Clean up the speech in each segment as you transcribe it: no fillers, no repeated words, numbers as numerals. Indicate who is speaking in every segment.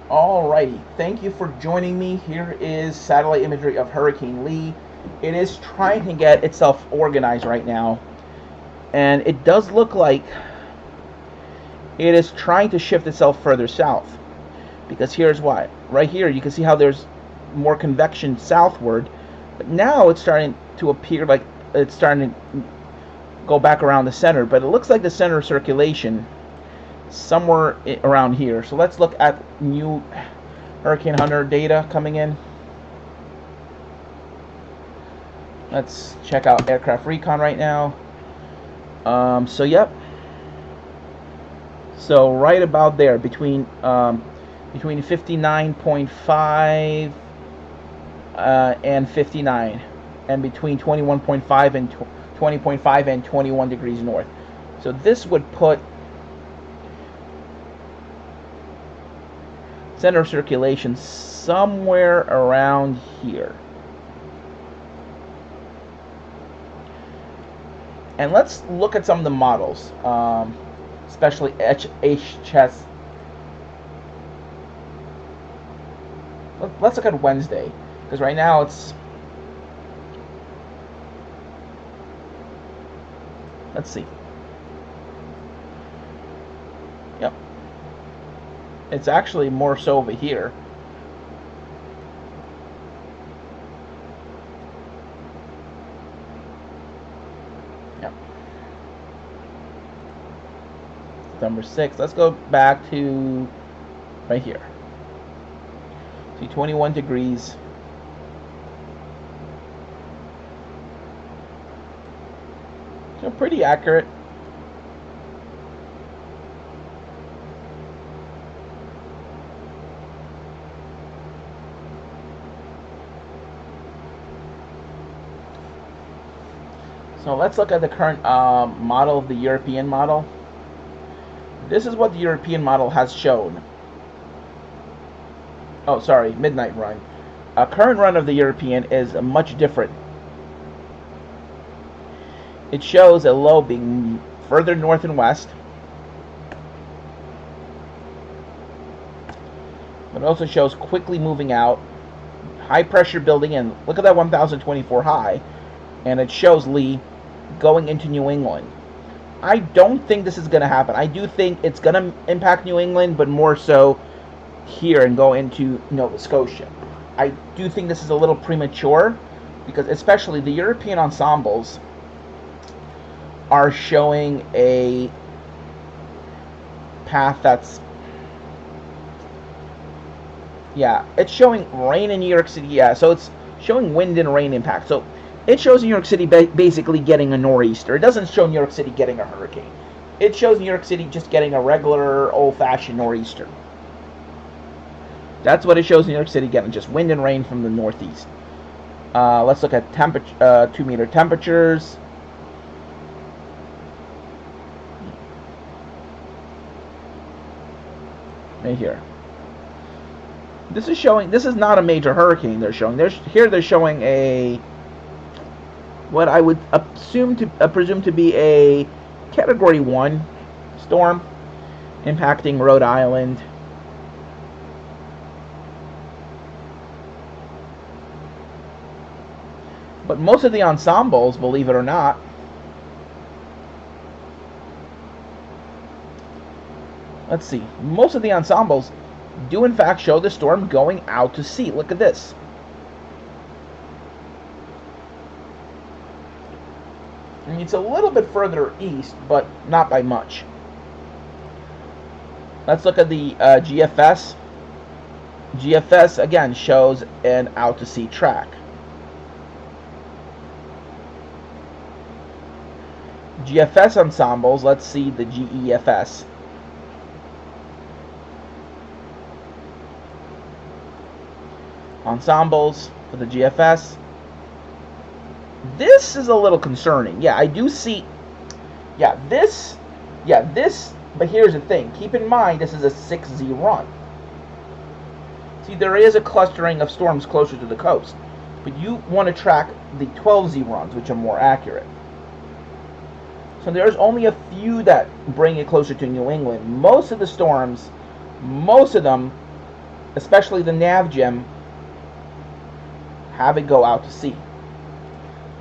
Speaker 1: Alrighty, thank you for joining me. Here is satellite imagery of Hurricane Lee. It is trying to get itself organized right now, and it does look like it is trying to shift itself further south. Because here's why. Right here, you can see how there's more convection southward, but now it's starting to appear like it's starting to go back around the center, but it looks like the center of circulation somewhere around here. So let's look at new Hurricane Hunter data coming in. Let's check out aircraft recon right now. Yep. So right about there, between 59.5 and 59, and between 21.5 and 20.5 and 21 degrees north. So this would put center of circulation somewhere around here. And let's look at some of the models, especially HS. Let's look at Wednesday, because right now it's, let's see. Yep. It's actually more so over here. Yep. September 6th. Let's go back to right here. See, 21 degrees. So pretty accurate. So let's look at the current model of the European model. This is what the European model has shown. Oh, sorry, midnight run. A current run of the European is much different. It shows a low being further north and west, but it also shows quickly moving out, high pressure building in. Look at that 1024 high, and it shows Lee going into New England. I don't think this is going to happen. I do think it's going to impact New England, but more so here and go into Nova Scotia. I do think this is a little premature, because especially the European ensembles are showing a path that's, yeah, it's showing rain in New York City. Yeah, so it's showing wind and rain impact. So it shows New York City basically getting a nor'easter. It doesn't show New York City getting a hurricane. It shows New York City just getting a regular old-fashioned nor'easter. That's what it shows New York City getting, just wind and rain from the northeast. Let's look at 2-meter temperatures. Right here. This is showing. This is not a major hurricane. They're showing. They're showing a, what I would presume to be a Category 1 storm impacting Rhode Island. But most of the ensembles, believe it or not, let's see, most of the ensembles do in fact show the storm going out to sea. Look at this. I mean, it's a little bit further east, but not by much. Let's look at the GFS. GFS, again, shows an out-to-sea track. GFS ensembles, let's see the GEFS. Ensembles for the GFS. This is a little concerning. Yeah, I do see. Yeah, this. But here's the thing. Keep in mind, this is a 6Z run. See, there is a clustering of storms closer to the coast, but you want to track the 12Z runs, which are more accurate. So there's only a few that bring it closer to New England. Most of the storms, most of them especially the nav gem, have it go out to sea.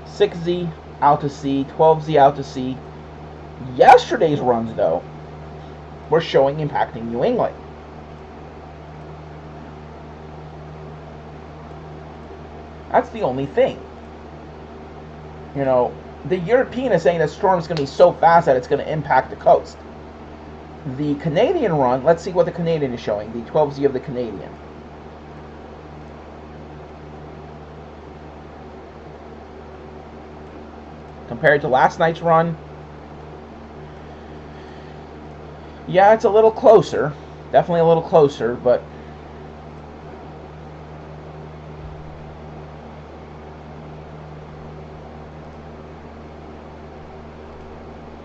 Speaker 1: 6Z out to sea, 12Z out to sea. Yesterday's runs, though, were showing impacting New England. That's the only thing. You know, the European is saying that storm's going to be so fast that it's going to impact the coast. The Canadian run, let's see what the Canadian is showing, the 12Z of the Canadian. Compared to last night's run, yeah, it's a little closer. Definitely a little closer, but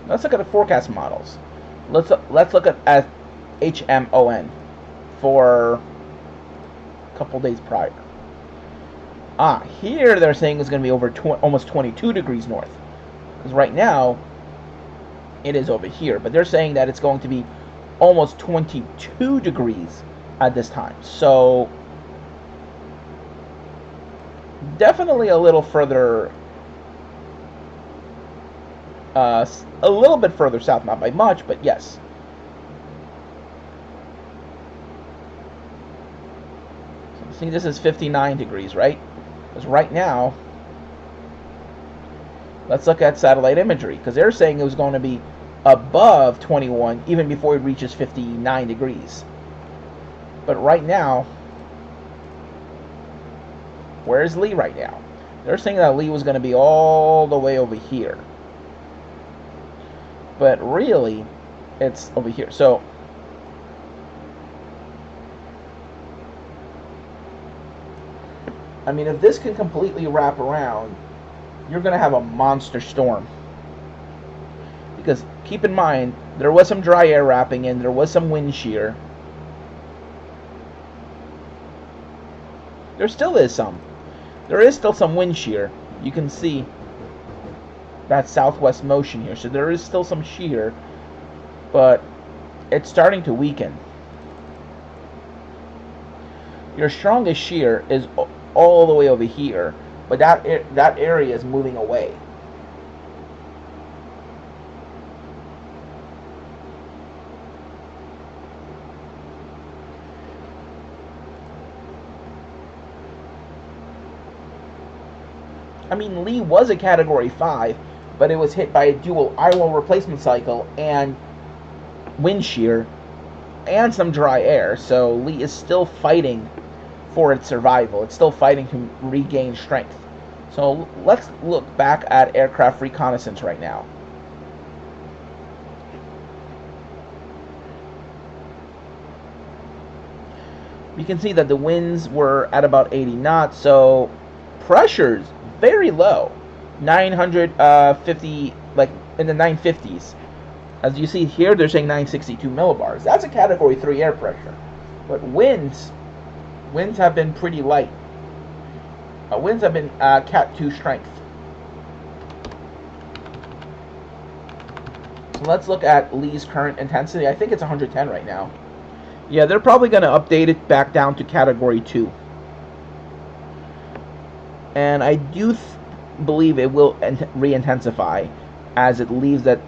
Speaker 1: let's look at the forecast models. Let's look at HMON for a couple days prior. Here they're saying it's going to be over almost 22 degrees north. Because right now, it is over here. But they're saying that it's going to be almost 22 degrees at this time. So, definitely a little further, a little bit further south. Not by much, but yes. So, see, this is 59 degrees, right? Because right now, let's look at satellite imagery, because they're saying it was going to be above 21 even before it reaches 59 degrees. But right now, where's Lee right now? They're saying that Lee was going to be all the way over here. But really, it's over here. So, I mean, if this can completely wrap around, you're going to have a monster storm. Because keep in mind, there was some dry air wrapping in, there was some wind shear. There still is some. There is still some wind shear. You can see that southwest motion here. So there is still some shear, but it's starting to weaken. Your strongest shear is all the way over here, but that area is moving away. I mean, Lee was a Category 5, but it was hit by a dual eye-wall replacement cycle and wind shear and some dry air, so Lee is still fighting for its survival. It's still fighting to regain strength. So let's look back at aircraft reconnaissance right now. You can see that the winds were at about 80 knots, so pressure's very low, 950, like in the 950s. As you see here, they're saying 962 millibars. That's a Category 3 air pressure. But winds have been pretty light. Winds have been Cat 2 strength. So let's look at Lee's current intensity. I think it's 110 right now. Yeah, they're probably going to update it back down to Category 2. And I do believe it will re-intensify as it leaves that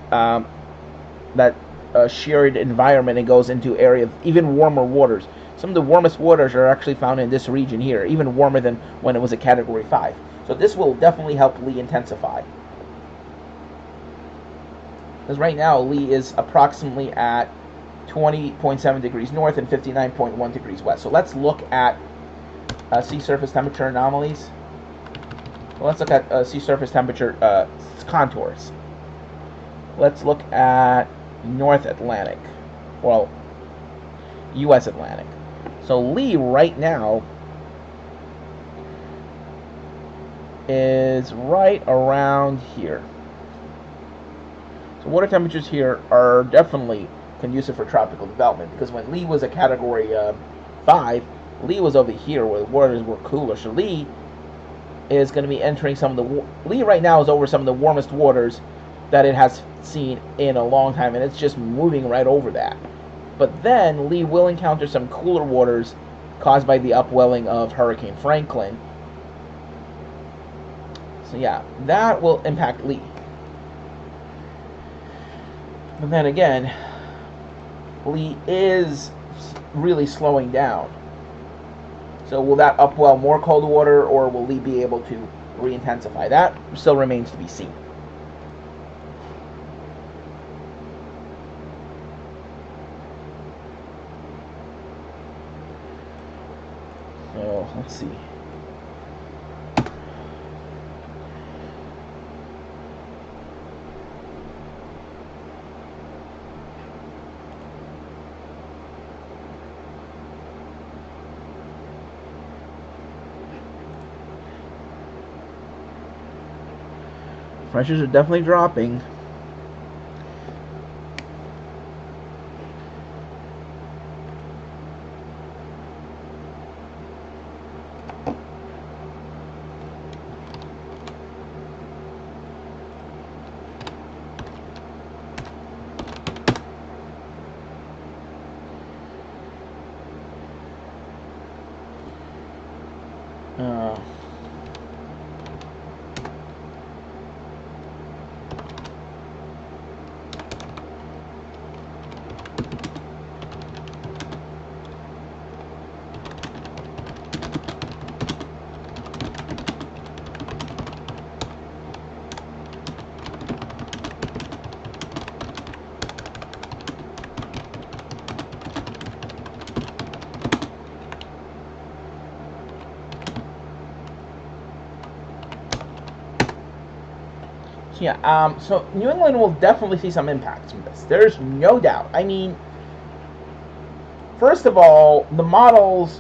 Speaker 1: sheared environment and goes into area of even warmer waters. Some of the warmest waters are actually found in this region here, even warmer than when it was a Category 5. So this will definitely help Lee intensify. Because right now, Lee is approximately at 20.7 degrees north and 59.1 degrees west. So let's look at sea surface temperature anomalies. Well, let's look at sea surface temperature contours. Let's look at North Atlantic. Well, U.S. Atlantic. So Lee right now is right around here. So water temperatures here are definitely conducive for tropical development, because when Lee was a Category 5, Lee was over here where the waters were cooler. So Lee is going to be entering some of the... Lee right now is over some of the warmest waters that it has seen in a long time, and it's just moving right over that. But then Lee will encounter some cooler waters caused by the upwelling of Hurricane Franklin. So yeah, that will impact Lee. But then again, Lee is really slowing down. So will that upwell more cold water, or will Lee be able to re-intensify? That still remains to be seen. So let's see. Pressures are definitely dropping. Yeah, so New England will definitely see some impacts from this. There's no doubt. I mean, first of all, the models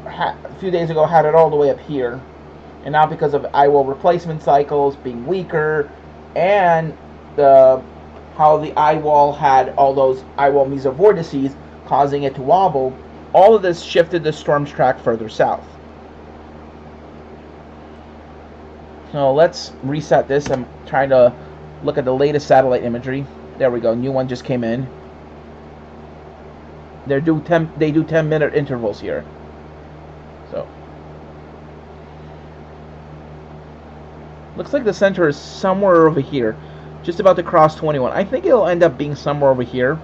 Speaker 1: a few days ago had it all the way up here, and now because of eye wall replacement cycles being weaker, and how the eye wall had all those eye wall mesovortices causing it to wobble, all of this shifted the storm's track further south. So let's reset this. I'm trying to look at the latest satellite imagery. There we go. New one just came in. They do 10-minute intervals here. So looks like the center is somewhere over here, just about to cross 21. I think it'll end up being somewhere over here.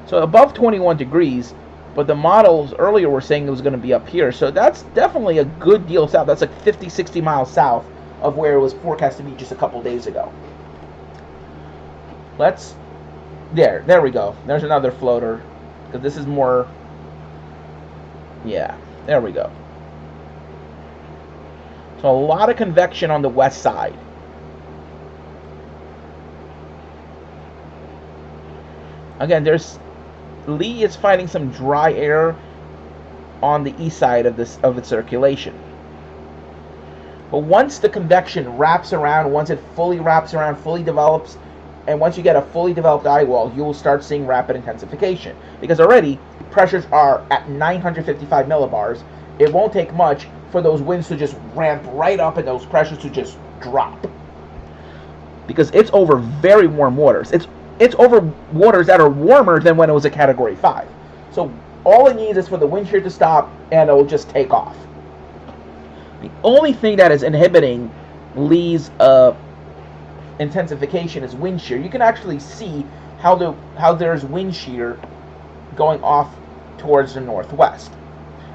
Speaker 1: So above 21 degrees, but the models earlier were saying it was going to be up here. So that's definitely a good deal south. That's like 50, 60 miles south of where it was forecast to be just a couple days ago. There we go. There's another floater, because this is more, yeah, there we go. So a lot of convection on the west side. Again, Lee is fighting some dry air on the east side of its circulation. But once the convection wraps around, once it fully wraps around, fully develops, and once you get a fully developed eye wall, you will start seeing rapid intensification. Because already, pressures are at 955 millibars. It won't take much for those winds to just ramp right up and those pressures to just drop. Because it's over very warm waters. It's over waters that are warmer than when it was a Category 5. So all it needs is for the wind shear to stop, and it will just take off. The only thing that is inhibiting Lee's intensification is wind shear. You can actually see how there's wind shear going off towards the northwest.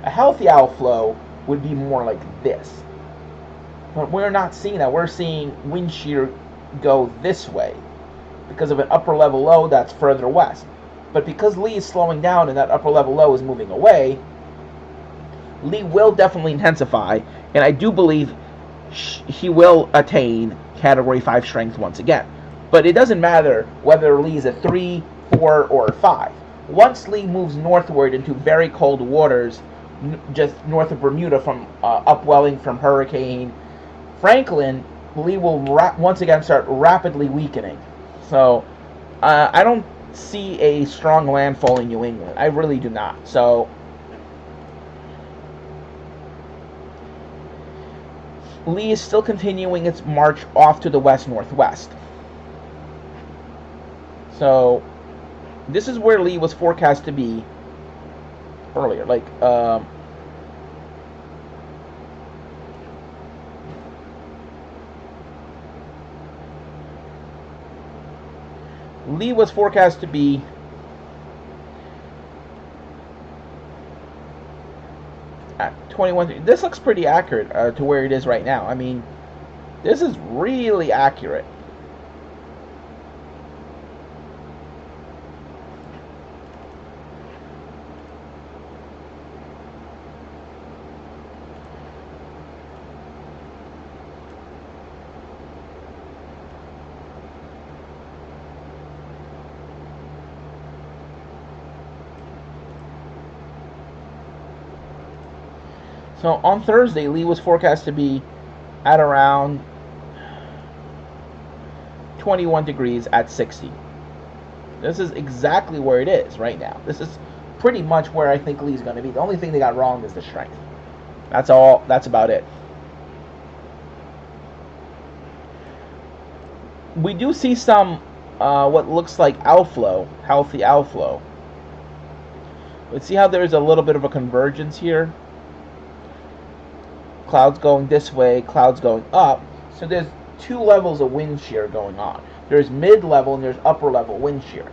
Speaker 1: A healthy outflow would be more like this. But we're not seeing that. We're seeing wind shear go this way because of an upper level low that's further west. But because Lee is slowing down and that upper level low is moving away, Lee will definitely intensify, and I do believe he will attain Category 5 strength once again. But it doesn't matter whether Lee is a 3, 4, or 5. Once Lee moves northward into very cold waters, just north of Bermuda from upwelling from Hurricane Franklin, Lee will once again start rapidly weakening. So I don't see a strong landfall in New England. I really do not. So Lee is still continuing its march off to the west-northwest. So this is where Lee was forecast to be earlier. Like Lee was forecast to be at 21. This looks pretty accurate to where it is right now. I mean, this is really accurate. So on Thursday, Lee was forecast to be at around 21 degrees at 60. This is exactly where it is right now. This is pretty much where I think Lee's going to be. The only thing they got wrong is the strength. That's all. That's about it. We do see some what looks like outflow, healthy outflow. Let's see how there's a little bit of a convergence here. Clouds going this way, clouds going up. So there's two levels of wind shear going on. There's mid-level and there's upper-level wind shear.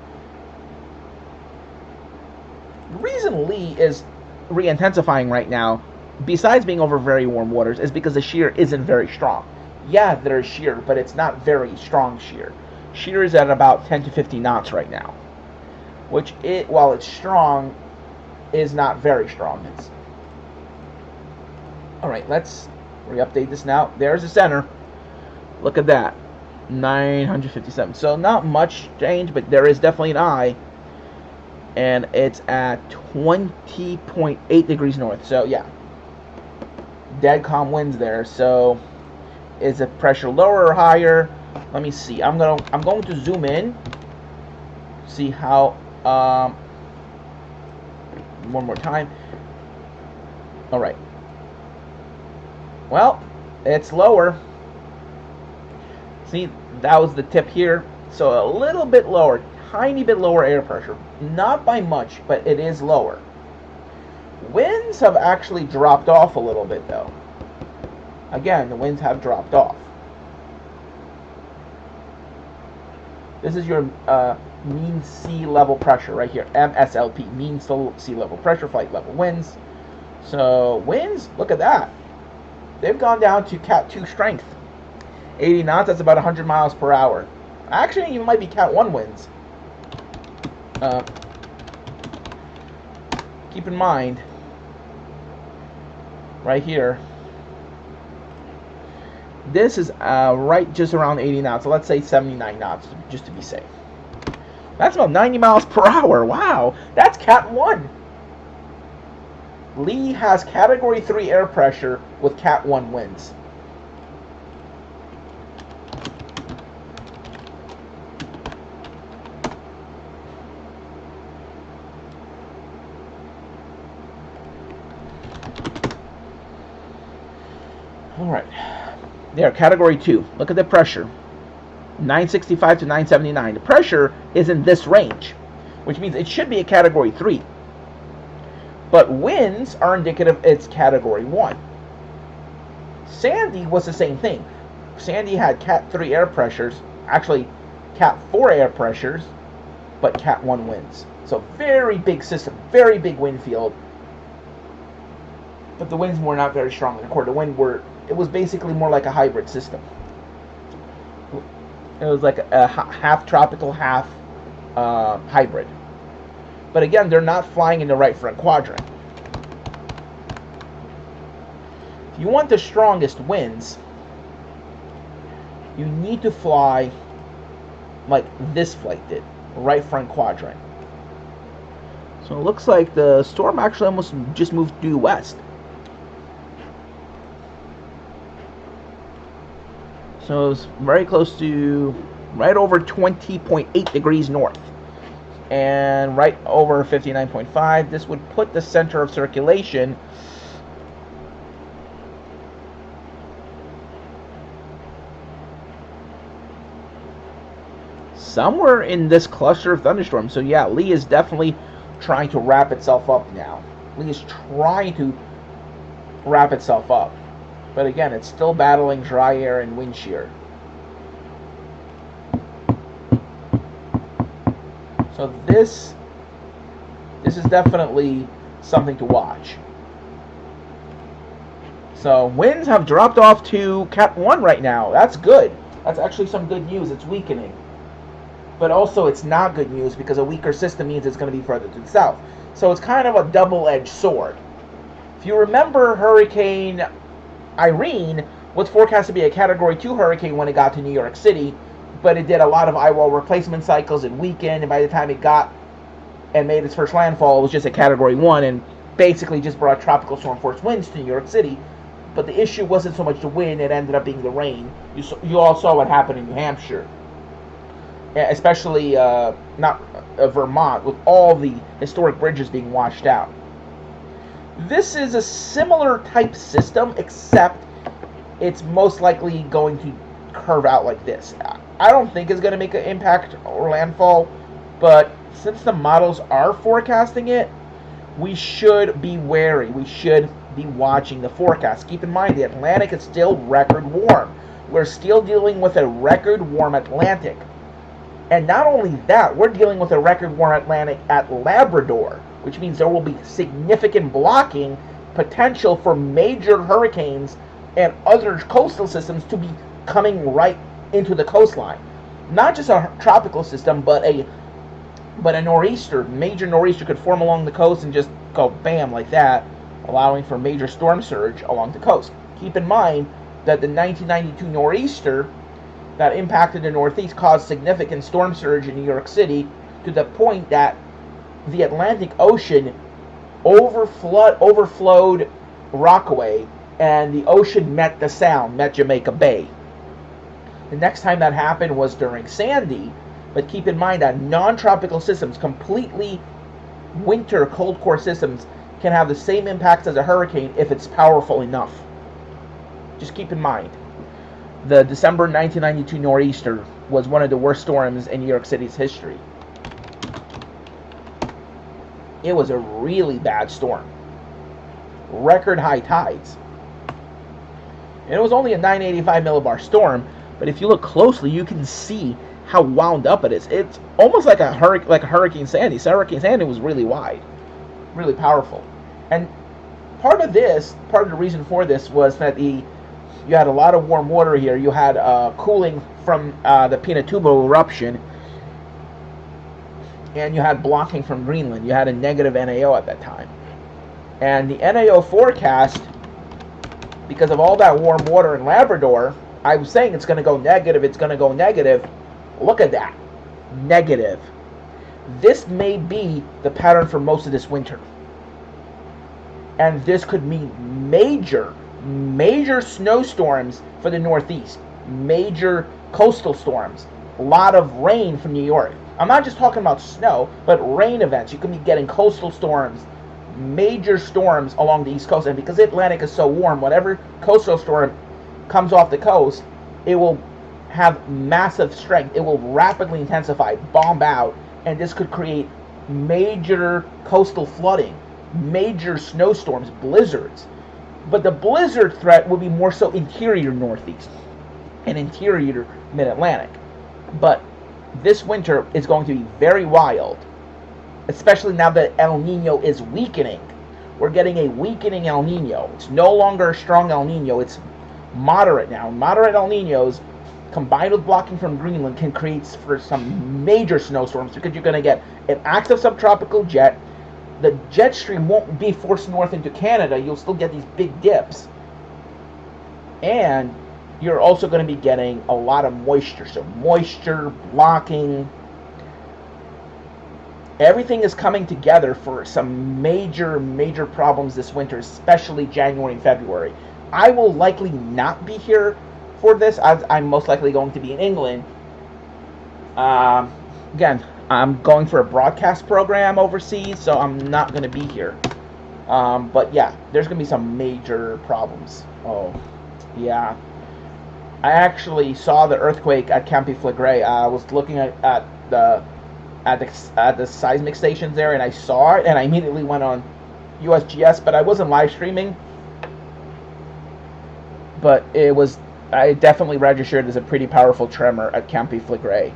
Speaker 1: The reason Lee is re-intensifying right now, besides being over very warm waters, is because the shear isn't very strong. Yeah, there's shear, but it's not very strong shear. Shear is at about 10 to 50 knots right now, which, while it's strong, is not very strong. Alright, let's re-update this now. There's the center. Look at that. 957. So not much change, but there is definitely an eye. And it's at 20.8 degrees north. So yeah. Dead calm winds there. So is the pressure lower or higher? Let me see. I'm going to zoom in. See how one more time. Alright. Well, it's lower. See, that was the tip here. So a little bit lower, tiny bit lower air pressure. Not by much, but it is lower. Winds have actually dropped off a little bit, though. Again, the winds have dropped off. This is your mean sea level pressure right here, MSLP, mean sea level pressure, flight level winds. So winds, look at that. They've gone down to Cat 2 strength. 80 knots, that's about 100 miles per hour. Actually, it might be Cat 1 winds. Keep in mind, right here, this is right just around 80 knots. So let's say 79 knots, just to be safe. That's about 90 miles per hour. Wow, that's Cat 1. Lee has Category 3 air pressure with Cat 1 winds. Alright. There, Category 2. Look at the pressure. 965 to 979. The pressure is in this range, which means it should be a Category 3. But winds are indicative it's Category 1. Sandy was the same thing. Sandy had Cat 3 air pressures, actually Cat 4 air pressures, but Cat 1 winds. So very big system, very big wind field. But the winds were not very strong. It was basically more like a hybrid system. It was like a half tropical, half hybrid. But again, they're not flying in the right front quadrant. If you want the strongest winds, you need to fly like this flight did, right front quadrant. So it looks like the storm actually almost just moved due west. So it was very close to right over 20.8 degrees north. And right over 59.5. This would put the center of circulation somewhere in this cluster of thunderstorms. So yeah, Lee is definitely trying to wrap itself up now. Lee is trying to wrap itself up. But again, it's still battling dry air and wind shear. So this is definitely something to watch. So winds have dropped off to Cat 1 right now. That's good. That's actually some good news. It's weakening. But also it's not good news because a weaker system means it's going to be further to the south. So it's kind of a double-edged sword. If you remember Hurricane Irene was forecast to be a Category 2 hurricane when it got to New York City, but it did a lot of eyewall replacement cycles and weakened, and by the time it got and made its first landfall, it was just a Category 1 and basically just brought tropical storm force winds to New York City. But the issue wasn't so much the wind, it ended up being the rain. You all saw what happened in New Hampshire, especially Vermont, with all the historic bridges being washed out. This is a similar type system, except it's most likely going to curve out like this. I don't think it's going to make an impact or landfall, but since the models are forecasting it, we should be wary. We should be watching the forecast. Keep in mind, the Atlantic is still record warm. We're still dealing with a record warm Atlantic. And not only that, we're dealing with a record warm Atlantic at Labrador, which means there will be significant blocking potential for major hurricanes and other coastal systems to be coming right into the coastline. Not just a tropical system, but a nor'easter, major nor'easter could form along the coast and just go bam like that, allowing for major storm surge along the coast. Keep in mind that the 1992 nor'easter that impacted the Northeast caused significant storm surge in New York City to the point that the Atlantic Ocean overflowed Rockaway, and the ocean met the Sound, met Jamaica Bay. The next time that happened was during Sandy, but keep in mind that non-tropical systems, completely winter cold core systems, can have the same impacts as a hurricane if it's powerful enough. Just keep in mind. The December 1992 nor'easter was one of the worst storms in New York City's history. It was a really bad storm. Record high tides. And it was only a 985 millibar storm, but if you look closely, you can see how wound up it is. It's almost like a Hurricane Sandy. So Hurricane Sandy was really wide, really powerful. And part of the reason for this was that you had a lot of warm water here. You had cooling from the Pinatubo eruption, and you had blocking from Greenland. You had a negative NAO at that time. And the NAO forecast, because of all that warm water in Labrador, I was saying it's going to go negative, it's going to go negative. Look at that. Negative. This may be the pattern for most of this winter. And this could mean major snowstorms for the Northeast. Major coastal storms. A lot of rain from New York. I'm not just talking about snow, but rain events. You could be getting coastal storms, major storms along the East Coast. And because the Atlantic is so warm, whatever coastal storm comes off the coast, it will have massive strength. It will rapidly intensify, bomb out, and this could create major coastal flooding, major snowstorms, blizzards. But the blizzard threat would be more so interior Northeast and interior Mid-Atlantic. But this winter is going to be very wild, especially now that El Nino is weakening. We're getting a weakening El Nino. It's no longer a strong El Nino. It's moderate now. Moderate El Ninos, combined with blocking from Greenland, can create for some major snowstorms, because you're going to get an active subtropical jet. The jet stream won't be forced north into Canada. You'll still get these big dips. And you're also going to be getting a lot of moisture. So moisture, blocking. Everything is coming together for some major problems this winter, especially January and February. I will likely not be here for this, as I'm most likely going to be in England. Again, I'm going for a broadcast program overseas, so I'm not going to be here. But yeah, there's going to be some major problems. Oh, yeah. I actually saw the earthquake at Campi Flegrei. I was looking at the seismic stations there, and I saw it, and I immediately went on USGS, but I wasn't live streaming. But I definitely registered as a pretty powerful tremor at Campi Flegrei.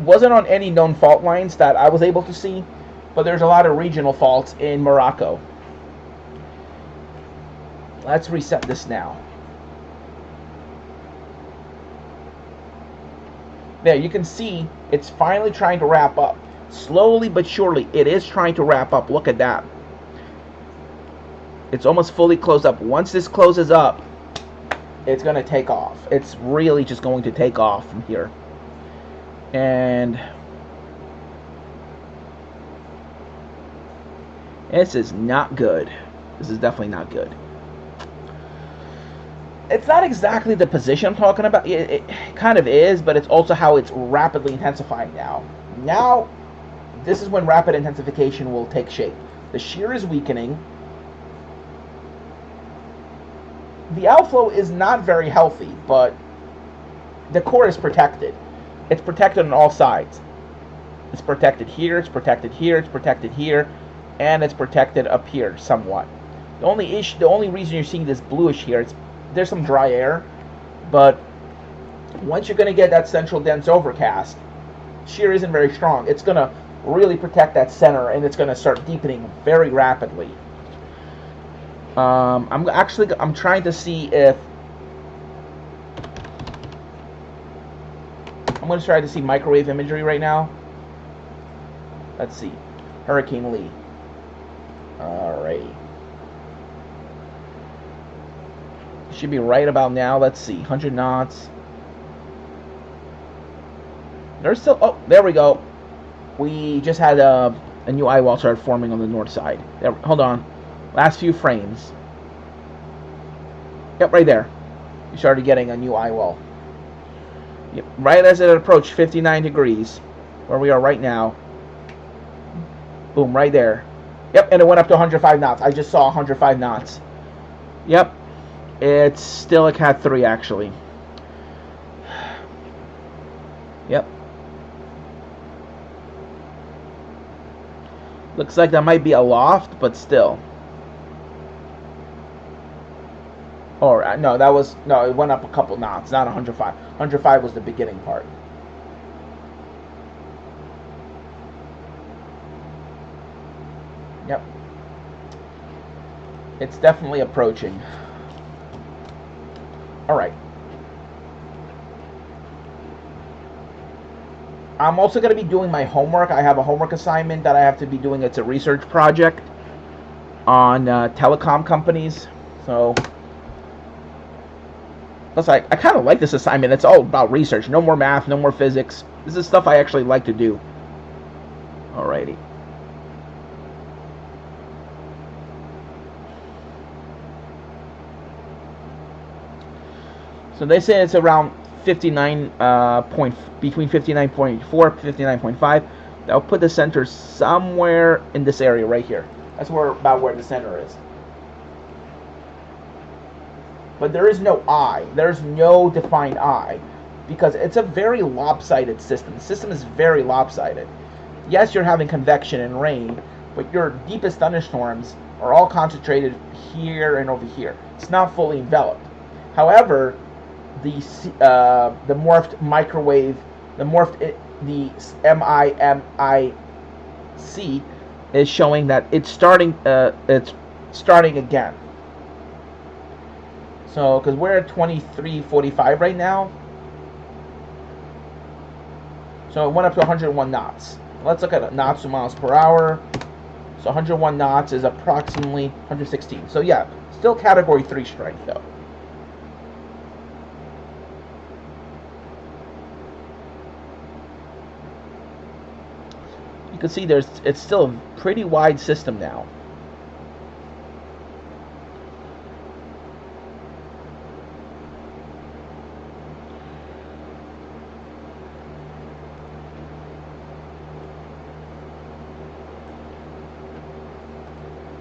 Speaker 1: wasn't on any known fault lines that I was able to see, but there's a lot of regional faults in Morocco. Let's reset this now. There, you can see it's finally trying to wrap up. Slowly but surely, it is trying to wrap up. Look at that. It's almost fully closed up. Once this closes up, it's going to take off. It's really just going to take off from here. And this is not good. This is definitely not good. It's not exactly the position I'm talking about. It kind of is, but it's also how it's rapidly intensifying now. Now, this is when rapid intensification will take shape. The shear is weakening. The outflow is not very healthy, but the core is protected. It's protected on all sides. It's protected here, it's protected here, it's protected here, and it's protected up here somewhat. The only reason you're seeing this bluish here, there's some dry air, but once you're going to get that central dense overcast, shear isn't very strong. It's going to really protect that center, and it's going to start deepening very rapidly. I'm trying to see if I'm going to try to see microwave imagery right now. Let's see, Hurricane Lee. Alrighty. Should be right about now. Let's see, 100 knots. There's still, oh, there we go. We just had a new eye wall start forming on the north side. There, hold on. Last few frames. Yep, right there. We started getting a new eye wall. Yep, right as it approached 59 degrees, where we are right now. Boom, right there. Yep, and it went up to 105 knots. I just saw 105 knots. Yep. It's still a Cat 3, actually. Yep. Looks like that might be a loft, but still. Or, no, it went up a couple knots, not 105. 105 was the beginning part. Yep. It's definitely approaching. Alright. I'm also going to be doing my homework. I have a homework assignment that I have to be doing. It's a research project on telecom companies. So, plus I kind of like this assignment. It's all about research. No more math, no more physics. This is stuff I actually like to do. Alrighty. So they say it's around 59 between 59.4 and 59.5. That'll put the center somewhere in this area right here. That's about where the center is. But there is no eye. There's no defined eye because it's a very lopsided system. The system is very lopsided. Yes, you're having convection and rain, but your deepest thunderstorms are all concentrated here and over here. It's not fully enveloped. However, the morphed microwave, the MIMIC is showing that it's starting again. So, because we're at 2345 right now, so it went up to 101 knots. Let's look at knots to miles per hour. So 101 knots is approximately 116. So yeah, still Category 3 strength though. You can see it's still a pretty wide system now.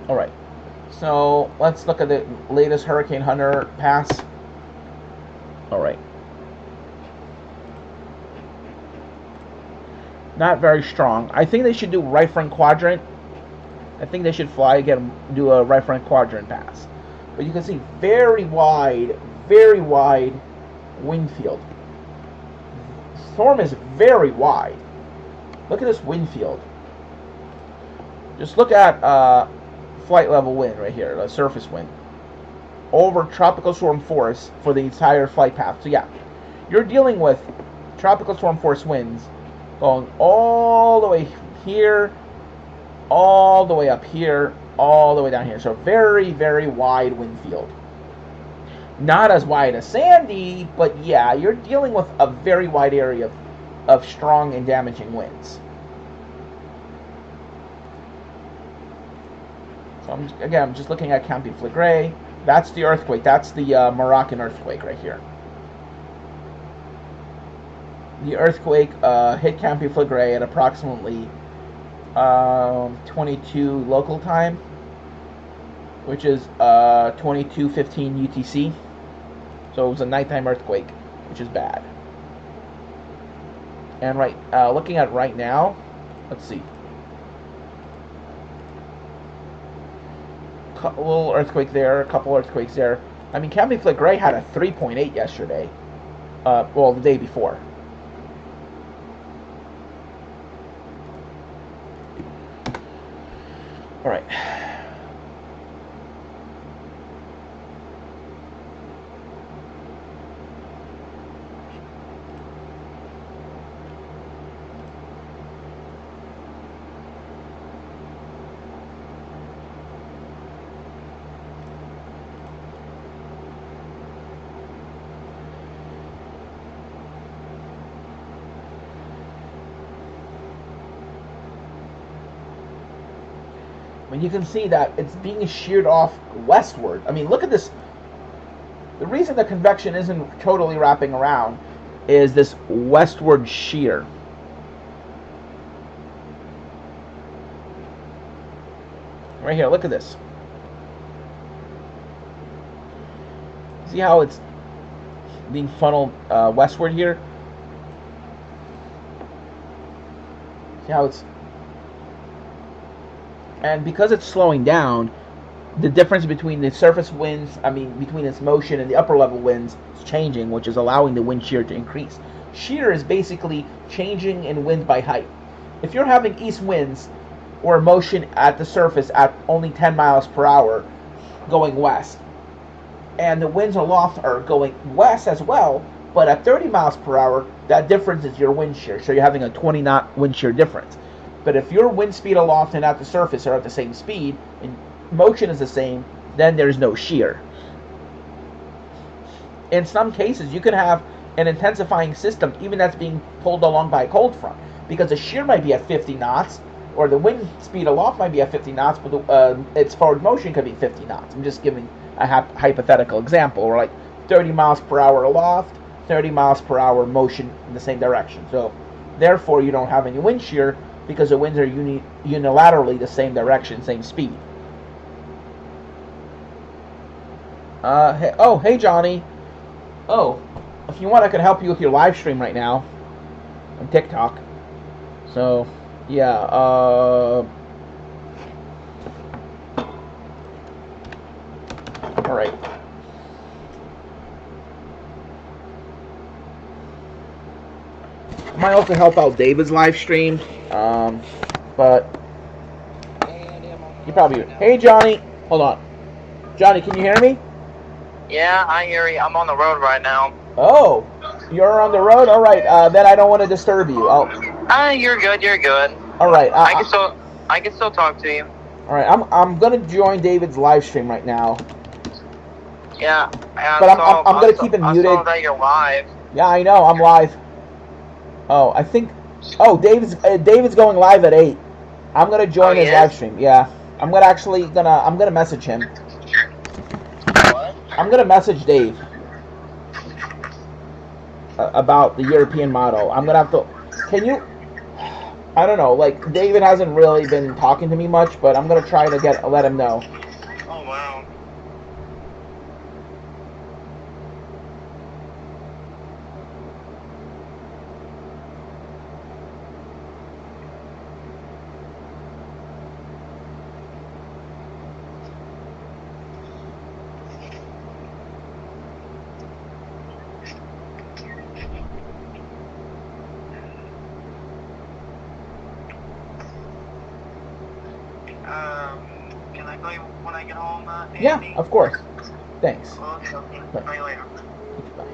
Speaker 1: Alright, so let's look at the latest Hurricane Hunter pass. Alright. Not very strong. I think they should do right front quadrant. I think they should do a right front quadrant pass. But you can see very wide wind field. Storm is very wide. Look at this wind field. Just look at flight level wind right here, the surface wind, over tropical storm force for the entire flight path. So yeah, you're dealing with tropical storm force winds going all the way here, all the way up here, all the way down here. So very, very wide wind field. Not as wide as Sandy, but yeah, you're dealing with a very wide area of strong and damaging winds. So I'm just looking at Campi Flegrei. That's the earthquake. That's the Moroccan earthquake right here. The earthquake hit Campi Flegrei at approximately 22 local time, which is 22:15 UTC. So it was a nighttime earthquake, which is bad. And looking at right now, let's see. A little earthquake there, a couple earthquakes there. I mean, Campi Flegrei had a 3.8 yesterday. Well, the day before. All right. I mean, you can see that it's being sheared off westward. I mean, look at this. The reason the convection isn't totally wrapping around is this westward shear. Right here, look at this. See how it's being funneled westward here? See how it's... And because it's slowing down, the difference between the surface winds, between its motion and the upper level winds is changing, which is allowing the wind shear to increase. Shear is basically changing in wind by height. If you're having east winds or motion at the surface at only 10 miles per hour going west, and the winds aloft are going west as well, but at 30 miles per hour, that difference is your wind shear. So you're having a 20 knot wind shear difference. But if your wind speed aloft and at the surface are at the same speed, and motion is the same, then there's no shear. In some cases, you can have an intensifying system, even that's being pulled along by a cold front, because the shear might be at 50 knots, or the wind speed aloft might be at 50 knots, but its forward motion could be 50 knots. I'm just giving a hypothetical example, or like 30 miles per hour aloft, 30 miles per hour motion in the same direction. So, therefore, you don't have any wind shear, because the winds are unilaterally the same direction, same speed. Hey Johnny. Oh, if you want, I can help you with your live stream right now on TikTok. So, yeah. All right. I might also help out David's live stream. But you probably... Hey, Johnny. Hold on. Johnny, can you hear me?
Speaker 2: Yeah, I hear you. I'm on the road right now.
Speaker 1: Oh, you're on the road? All right. Then I don't want to disturb you.
Speaker 2: You're good. You're good.
Speaker 1: All right.
Speaker 2: I can still talk to you.
Speaker 1: All right. I'm gonna join David's live stream right now.
Speaker 2: Yeah.
Speaker 1: But I'm gonna keep it muted.
Speaker 2: I saw that you're live.
Speaker 1: Yeah, I know. I'm live. Oh, I think... Oh, David's going live at 8. I'm gonna join his live stream. Yeah, I'm gonna message him.
Speaker 2: What?
Speaker 1: I'm gonna message Dave about the European model. I'm gonna have to. Can you? I don't know. Like, David hasn't really been talking to me much, but I'm gonna try to let him know.
Speaker 2: Oh wow. Can I call you when I get home,
Speaker 1: Yeah,
Speaker 2: Andy?
Speaker 1: of course. Thanks.
Speaker 2: Okay.
Speaker 1: Bye.
Speaker 2: Call you later.
Speaker 1: Bye.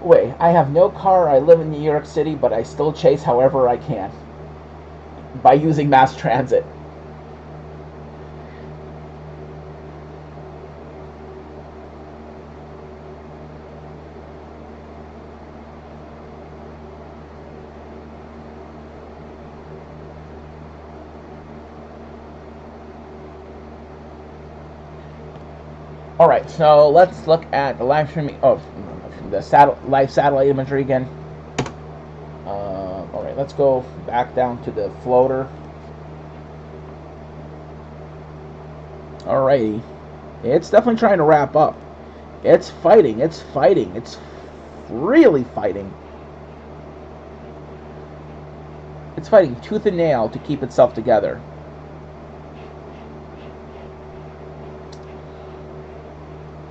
Speaker 1: Wait, I have no car, I live in New York City, but I still chase however I can by using mass transit. Alright, so let's look at the live streaming of the live satellite imagery again. Alright, let's go back down to the floater. Alrighty. It's definitely trying to wrap up. It's fighting, it's really fighting. It's fighting tooth and nail to keep itself together.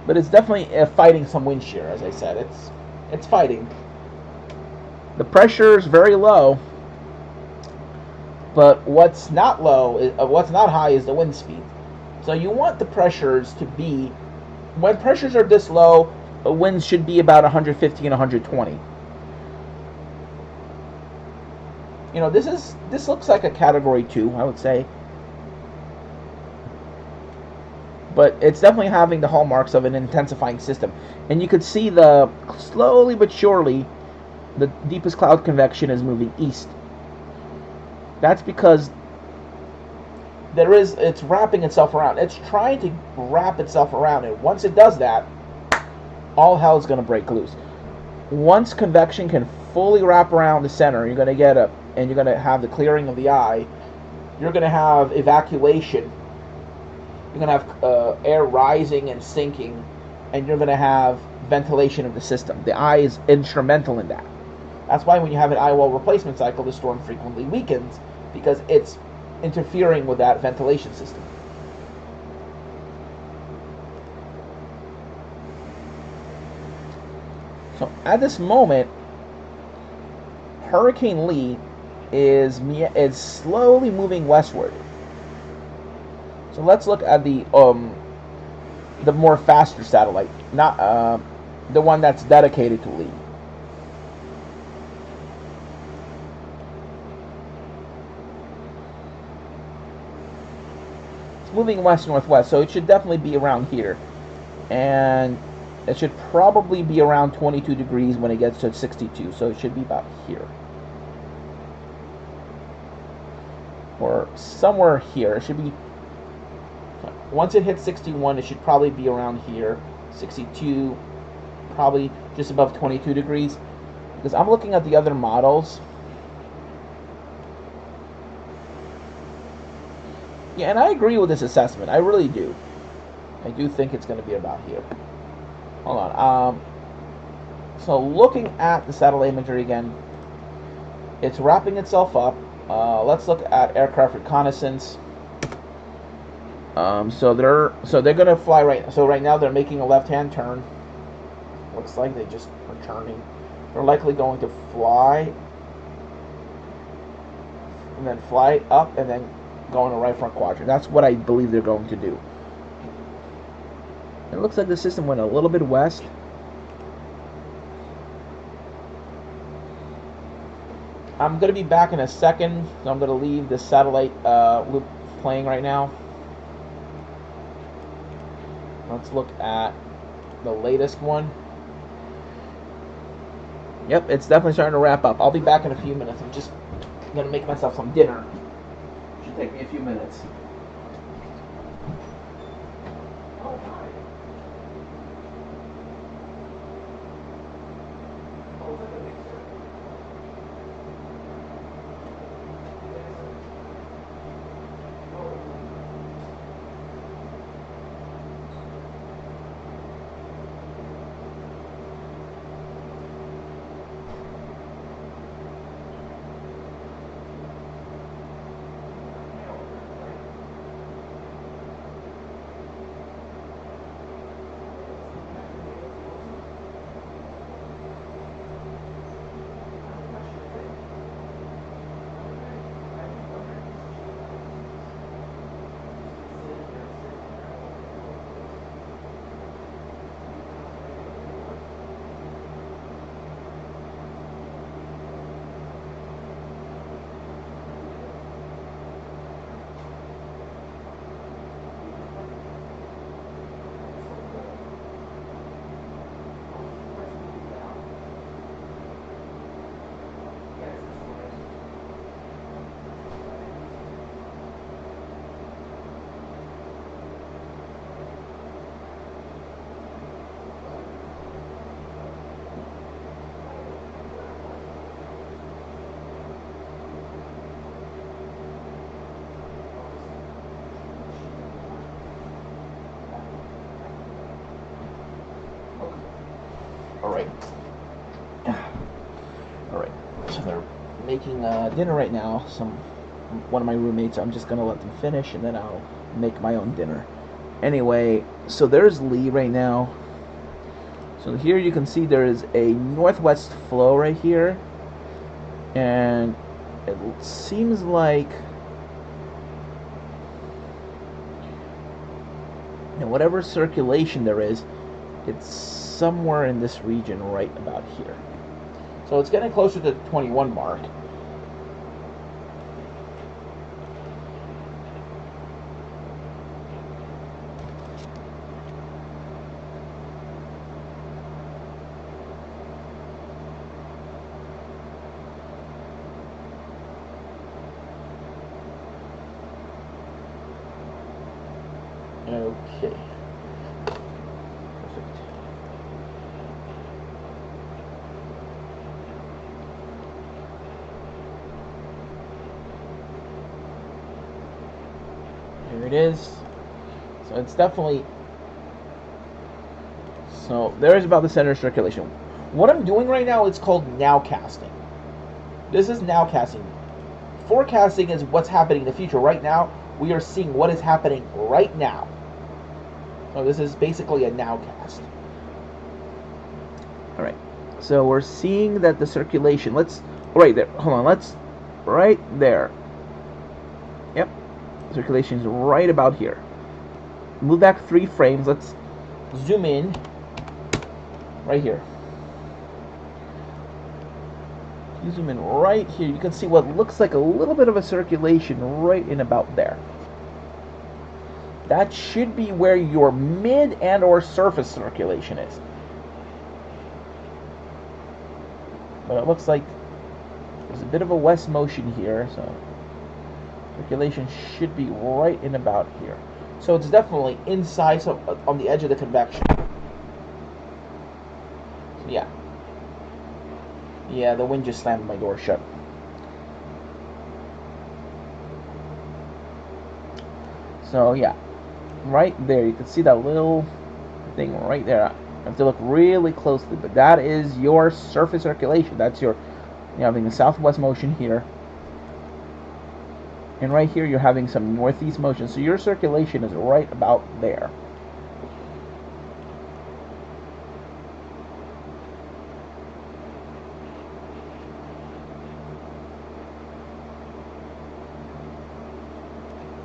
Speaker 1: But it's definitely fighting some wind shear, as I said. It's fighting. The pressure is very low, but what's not high is the wind speed. So you want the pressures to be, when pressures are this low, winds should be about 150 and 120. You know, this looks like a category 2, I would say. But it's definitely having the hallmarks of an intensifying system. And you could see slowly but surely, the deepest cloud convection is moving east. That's because it's wrapping itself around. It's trying to wrap itself around, and once it does that, all hell is going to break loose. Once convection can fully wrap around the center, you're going to have the clearing of the eye. You're going to have evacuation. You're going to have air rising and sinking, and you're going to have ventilation of the system. The eye is instrumental in that. That's why when you have an eye wall replacement cycle, the storm frequently weakens, because it's interfering with that ventilation system. So at this moment, Hurricane Lee is slowly moving westward. So let's look at the more faster satellite, not the one that's dedicated to Lee. It's moving west-northwest, so it should definitely be around here. And it should probably be around 22 degrees when it gets to 62, so it should be about here. Or somewhere here. It should be, once it hits 61, it should probably be around here. 62, probably just above 22 degrees. Because I'm looking at the other models. Yeah, and I agree with this assessment. I really do. I do think it's going to be about here. Hold on. So looking at the satellite imagery again, it's wrapping itself up. Let's look at aircraft reconnaissance. So they're gonna fly right. So right now they're making a left-hand turn. Looks like they just are turning. They're likely going to fly, and then fly up, and then go in the right front quadrant. That's what I believe they're going to do. It looks like the system went a little bit west. I'm going to be back in a second, so I'm going to leave the satellite loop playing right now. Let's look at the latest one. Yep, it's definitely starting to wrap up. I'll be back in a few minutes. I'm just going to make myself some dinner. Should take me a few minutes. right. All right. So they're making dinner right now. One of my roommates. I'm just gonna let them finish, and then I'll make my own dinner. Anyway, so there's Lee right now. So here you can see there is a northwest flow right here, and it seems like whatever circulation there is, it's somewhere in this region right about here. So it's getting closer to the 21 mark. Okay. Perfect. Here it is. So it's definitely... So there's about the center of circulation. What I'm doing right now is called nowcasting. This is nowcasting. Forecasting is what's happening in the future. Right now, we are seeing what is happening right now. So this is basically a nowcast. All right. So we're seeing that the circulation. Right there. Hold on. Right there. Yep. Circulation is right about here. Move back 3 frames. Let's zoom in. Right here. You zoom in right here. You can see what looks like a little bit of a circulation right in about there. That should be where your mid and or surface circulation is. But it looks like there's a bit of a west motion here, so circulation should be right in about here. So it's definitely inside, so on the edge of the convection. So yeah. Yeah, the wind just slammed my door shut. So yeah. Right there, you can see that little thing right there. You have to look really closely, but that is your surface circulation. That's you're having a southwest motion here, and right here you're having some northeast motion. So your circulation is right about there.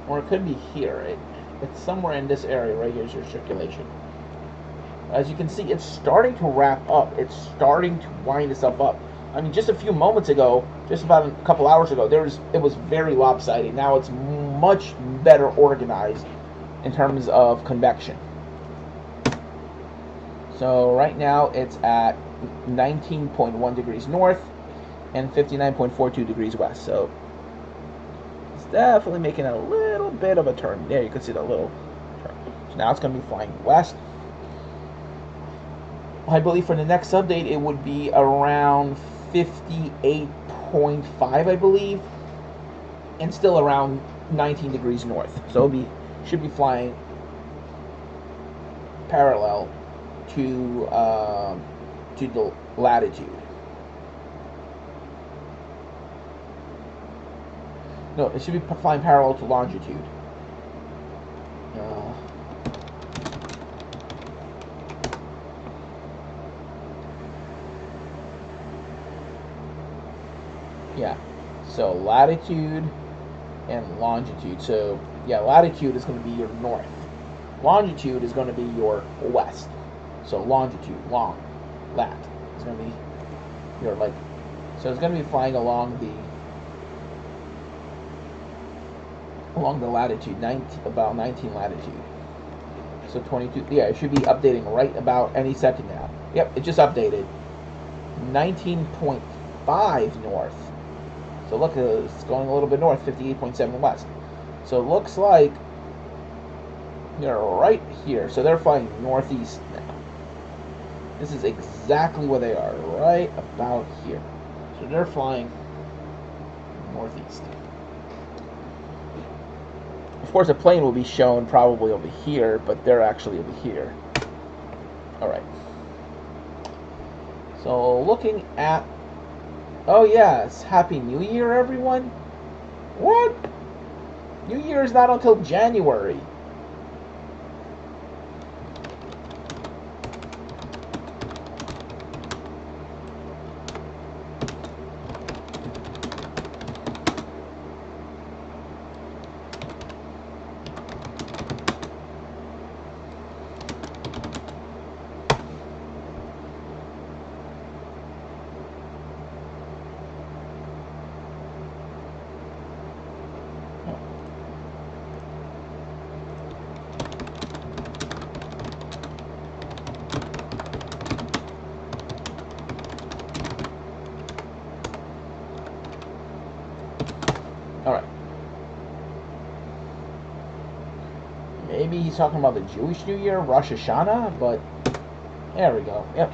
Speaker 1: Or it could be here, right? It's somewhere in this area right here is your circulation. As you can see, it's starting to wrap up. It's starting to wind itself up. I mean, just a few moments ago, just about a couple hours ago, it was very lopsided. Now it's much better organized in terms of convection. So right now it's at 19.1 degrees north and 59.42 degrees west. So it's definitely making a little bit of a turn. There, you can see that little turn. So now it's going to be flying west. I believe for the next update it would be around 58.5, I believe, and still around 19 degrees north. So should be flying parallel to the latitude. No, it should be flying parallel to longitude. Yeah, so latitude and longitude. So yeah, latitude is going to be your north. Longitude is going to be your west. So longitude, lat, is going to be your so it's going to be flying along the latitude, about 19 latitude. So 22. Yeah, it should be updating right about any second now. Yep, it just updated. 19.5 north. So look, it's going a little bit north, 58.7 west. So it looks like they're right here. So they're flying northeast now. This is exactly where they are, right about here. So they're flying northeast. Of course, a plane will be shown probably over here, but they're actually over here. All right. So looking at, oh yes, Happy New Year, everyone. What? New Year is not until January. Alright. Maybe he's talking about the Jewish New Year, Rosh Hashanah, but there we go. Yep.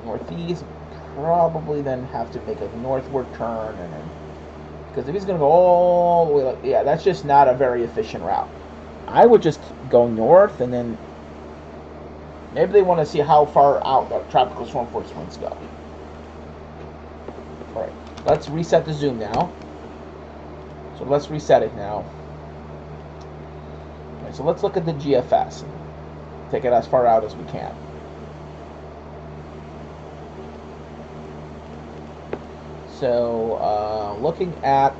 Speaker 1: Northeast, probably then have to make a northward turn, and then, because if he's going to go all the way, like, yeah, that's just not a very efficient route. I would just go north, and then maybe they want to see how far out the tropical storm force winds go. Alright, let's reset the zoom now. So let's reset it now. Alright, so let's look at the GFS. Take it as far out as we can. So, looking at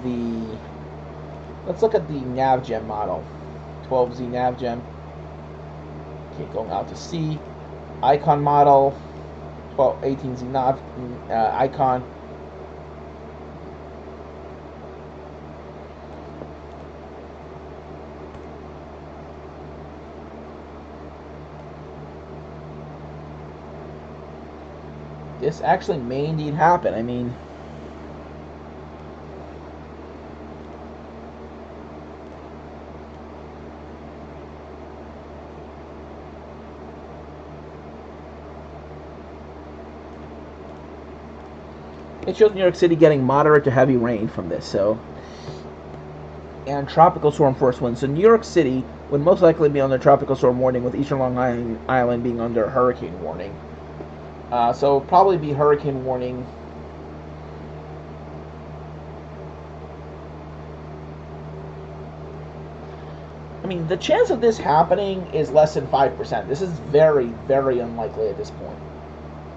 Speaker 1: the, let's look at the NavGem model, 12Z NavGem. Okay, going out to sea. Icon model, 18Z Nav Icon. This actually may indeed happen. I mean, it shows New York City getting moderate to heavy rain from this, so, and tropical storm force winds. So New York City would most likely be under tropical storm warning, with eastern Long Island being under hurricane warning. So probably be hurricane warning. I mean, the chance of this happening is less than 5%. This is very, very unlikely at this point.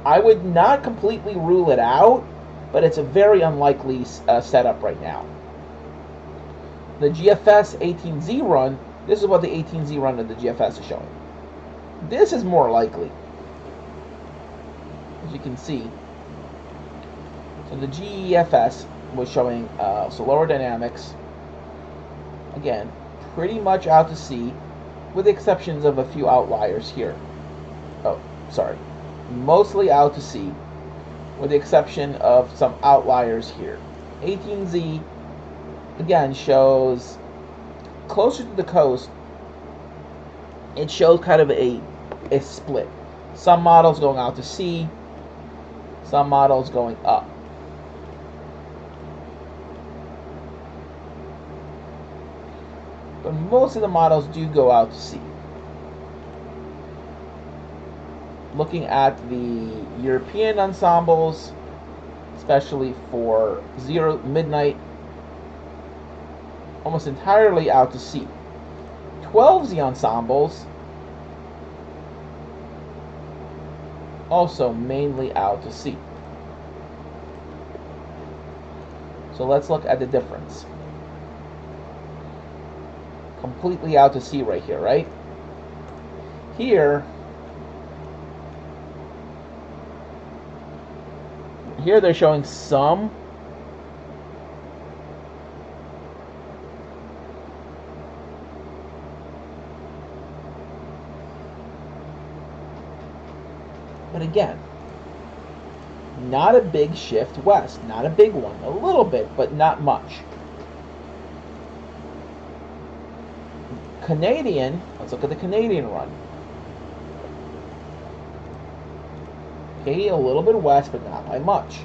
Speaker 1: I would not completely rule it out, but it's a very unlikely setup right now. The GFS 18Z run, this is what the 18Z run of the GFS is showing. This is more likely, as you can see. So the GEFS was showing so lower dynamics, again, pretty much out to sea, with the exceptions of a few outliers here. Oh, sorry. Mostly out to sea, with the exception of some outliers here. 18Z, again, shows closer to the coast. It shows kind of a split. Some models going out to sea, some models going up. But most of the models do go out to sea. Looking at the European ensembles, especially for midnight, almost entirely out to sea. 12Z ensembles, also mainly out to sea. So let's look at the difference. Completely out to sea right here, right? Here they're showing some. But again, not a big shift west, not a big one, a little bit, but not much. Canadian, let's look at the Canadian run. Okay, a little bit west, but not by much.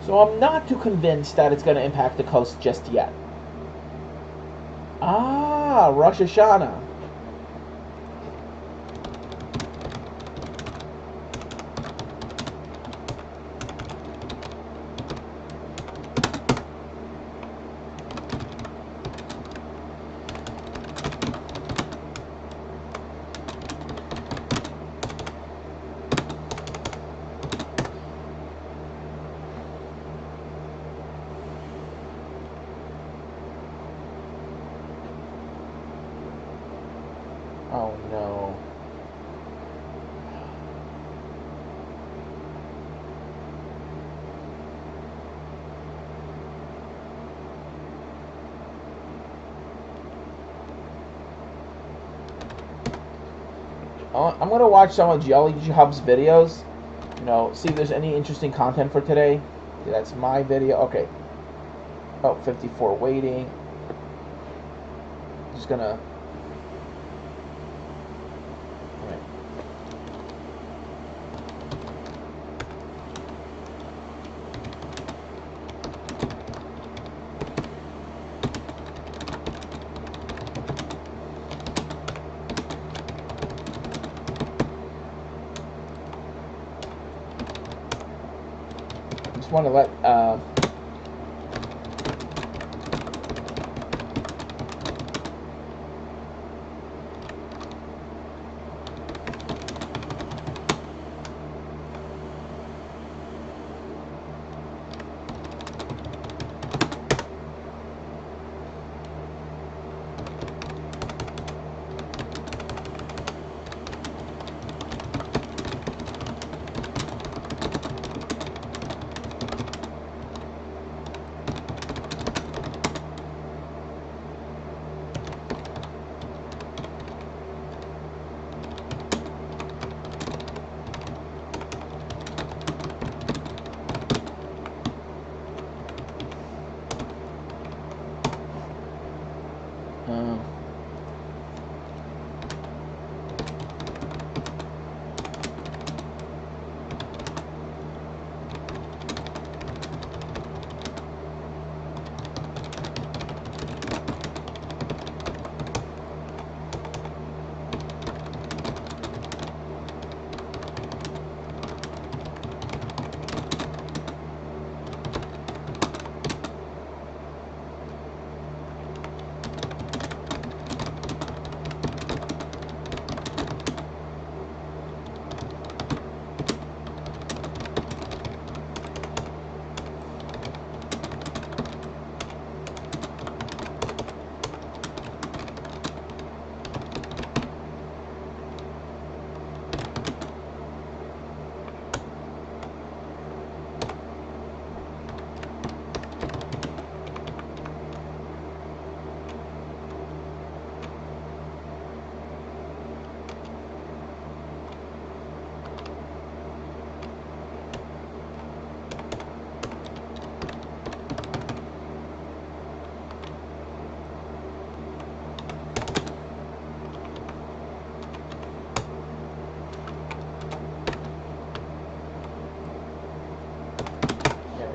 Speaker 1: So I'm not too convinced that it's going to impact the coast just yet. Ah, Rosh Hashanah. Oh no. I'm gonna watch some of Geology Hub's videos. You know, see if there's any interesting content for today. That's my video. Okay. Oh, 54 waiting. Just gonna. All right. Just want to let.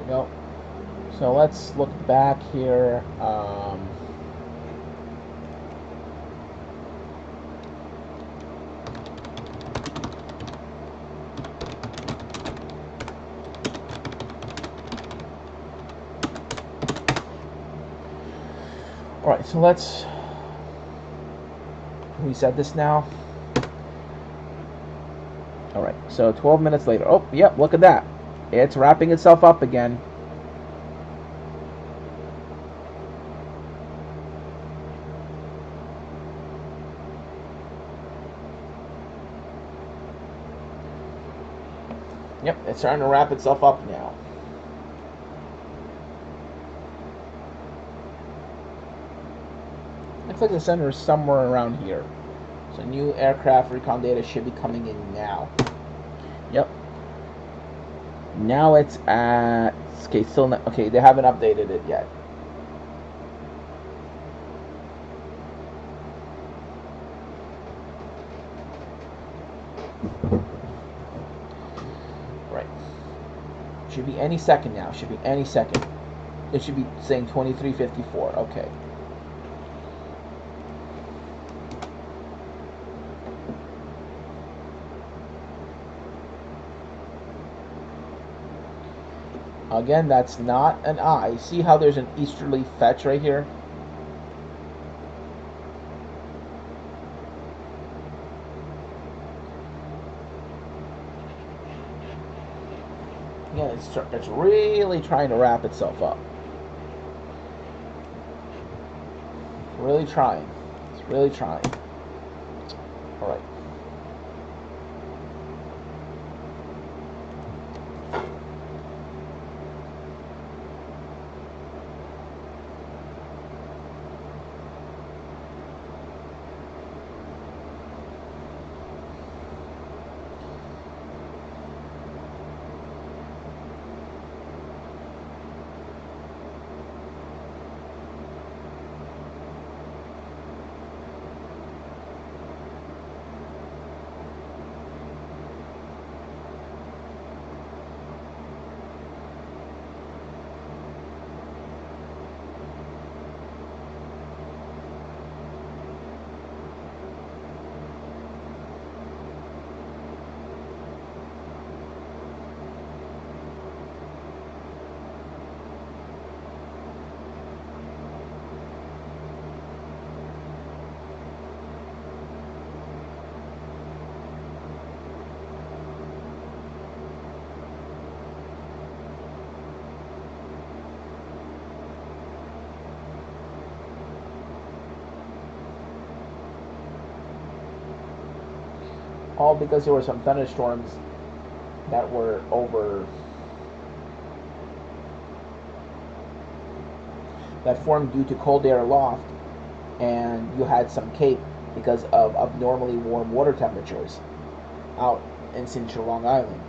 Speaker 1: Go. So let's look back here. All right, so let's reset this now. All right, so 12 minutes later. Oh, yep, look at that. It's wrapping itself up again. Yep, it's starting to wrap itself up now. Looks like the center is somewhere around here. So new aircraft recon data should be coming in now. Yep. Now it's at... Okay, still not... Okay, they haven't updated it yet. Right. Should be any second now. Should be any second. It should be saying 2354. Okay. Again, that's not an eye. See how there's an easterly fetch right here? Yeah, it's really trying to wrap itself up. Really trying. It's really trying. All right. All because there were some thunderstorms that were that formed due to cold air aloft, and you had some cape because of abnormally warm water temperatures out in central Long Island.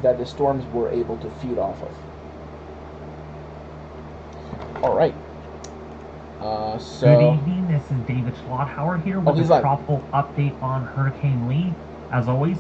Speaker 1: That the storms were able to feed off of. All right. So.
Speaker 3: Good evening. This is David Schlotthauer here with a tropical update on Hurricane Lee. As always,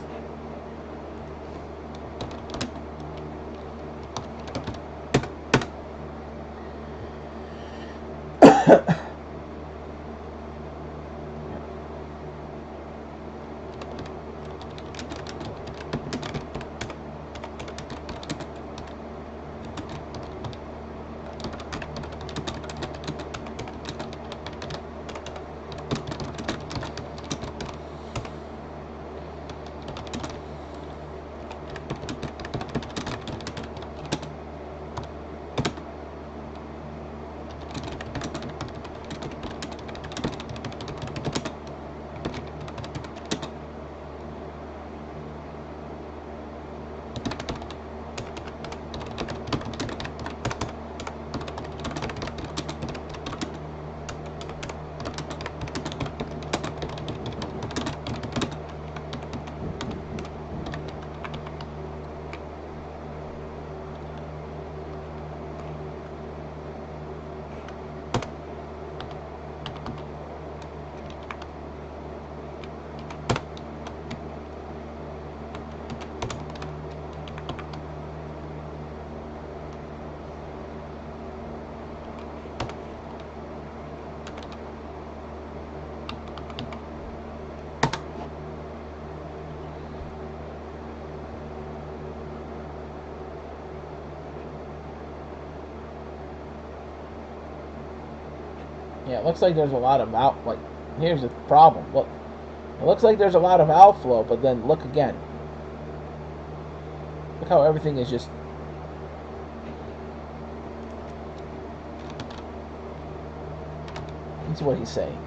Speaker 1: Yeah, it looks like there's a lot of here's the problem. Look, it looks like there's a lot of outflow, but then look again. Look how everything is just. That's what he's saying.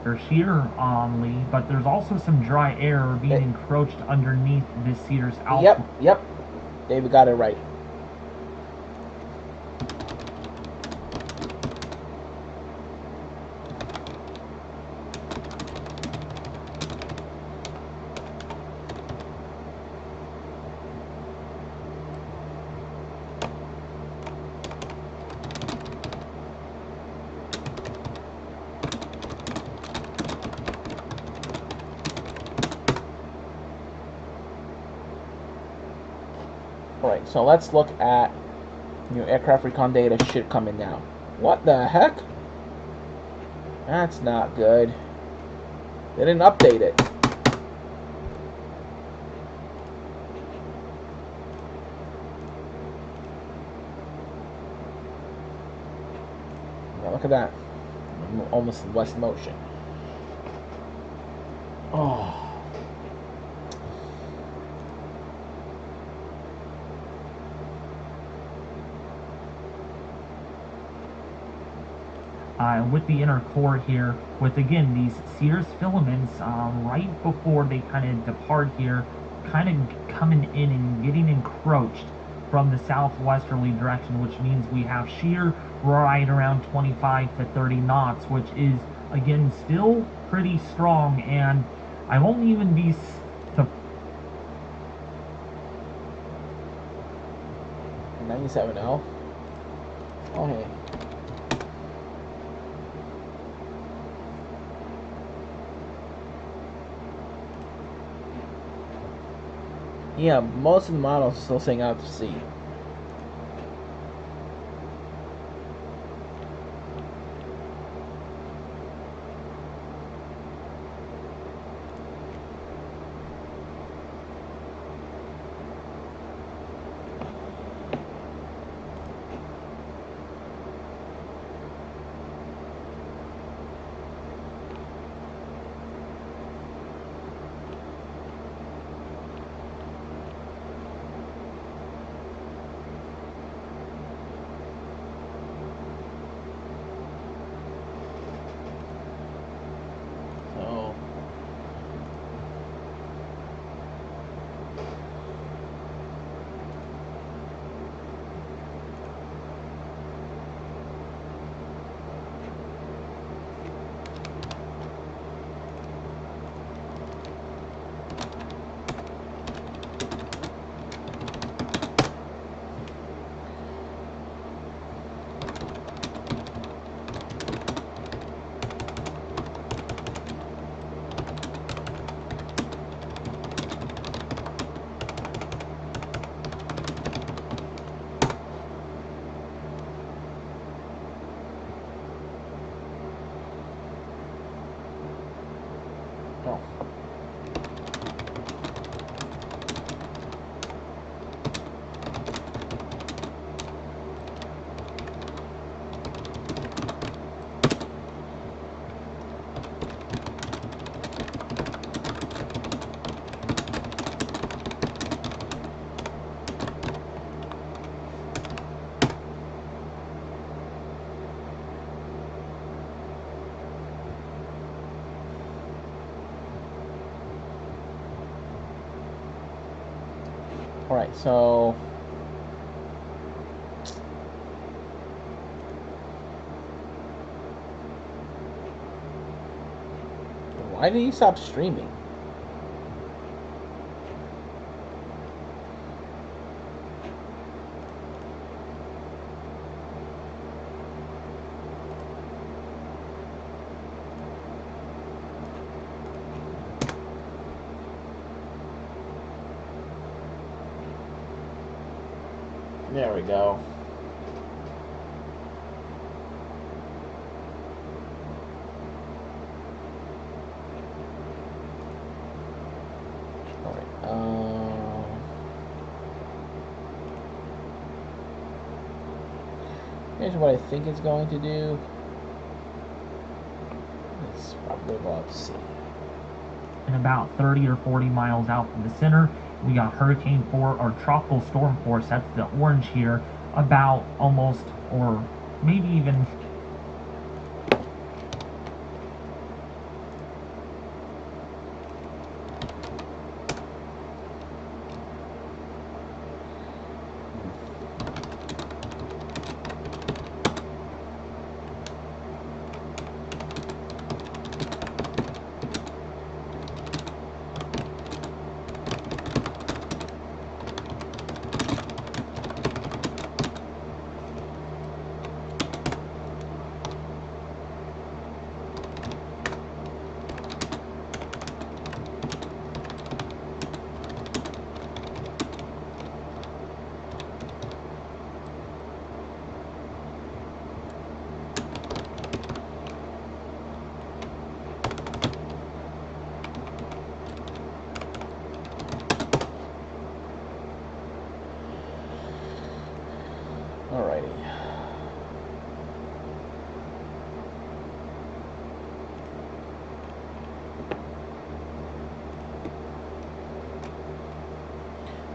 Speaker 3: there's shear on Lee, but there's also some dry air being encroached underneath this Cedar's outflow.
Speaker 1: Yep. David got it right. Alright, so let's look at aircraft recon data should come in now. What the heck? That's not good. They didn't update it. Look at that. Almost west motion. Oh.
Speaker 3: With the inner core here, with again these Cirrus filaments right before they kind of depart here, kind of coming in and getting encroached from the southwesterly direction, which means we have shear right around 25 to 30 knots, which is again still pretty strong. And I won't even be to
Speaker 1: 97L. Oh hey. Yeah, most of the models are still saying out to sea. Oh. Alright, so why did you stop streaming? There we go. All right. Here's what I think it's going to do. It's probably about to see.
Speaker 3: and about 30 or 40 miles out from the center, we got Hurricane 4 or Tropical Storm Force, that's the orange here, about almost, or maybe even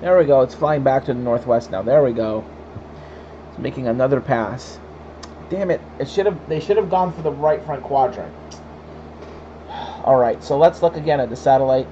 Speaker 1: There we go. It's flying back to the northwest now. There we go. It's making another pass. Damn it! They should have gone for the right front quadrant. All right. So let's look again at the satellite.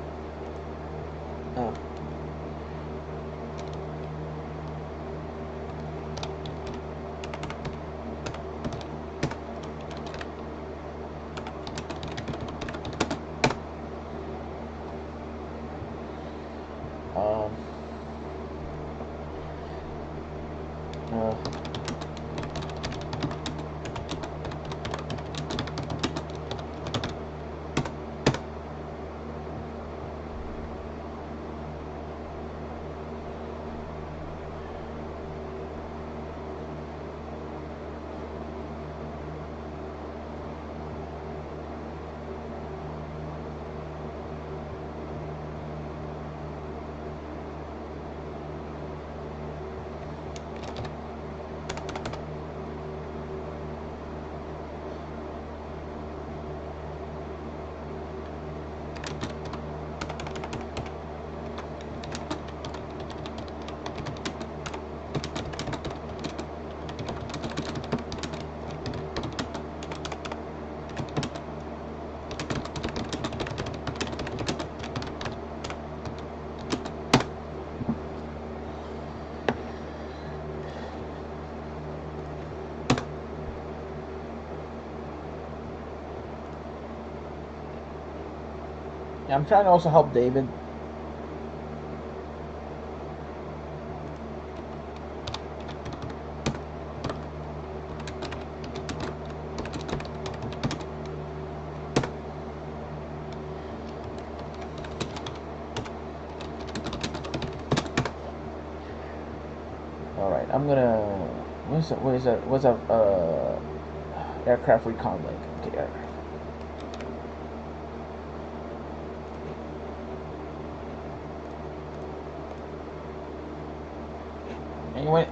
Speaker 1: I'm trying to also help David. All right, I'm gonna. What's that? Aircraft recon link. Okay, aircraft. Anyway,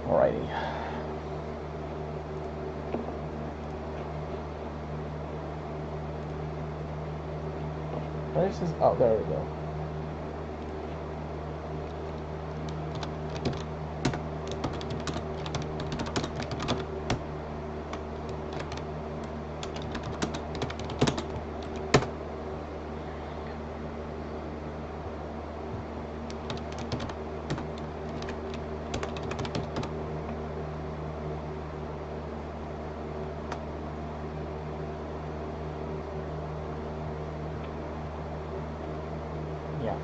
Speaker 1: alrighty. Where's this? Oh, there we go. Yeah.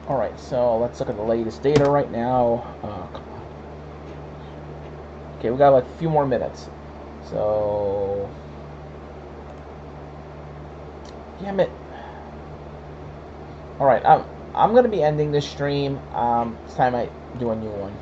Speaker 1: Alright, so let's look at the latest data right now. Come on. Okay, we got like a few more minutes. So, damn it. Alright, I'm going to be ending this stream. It's time I do a new one.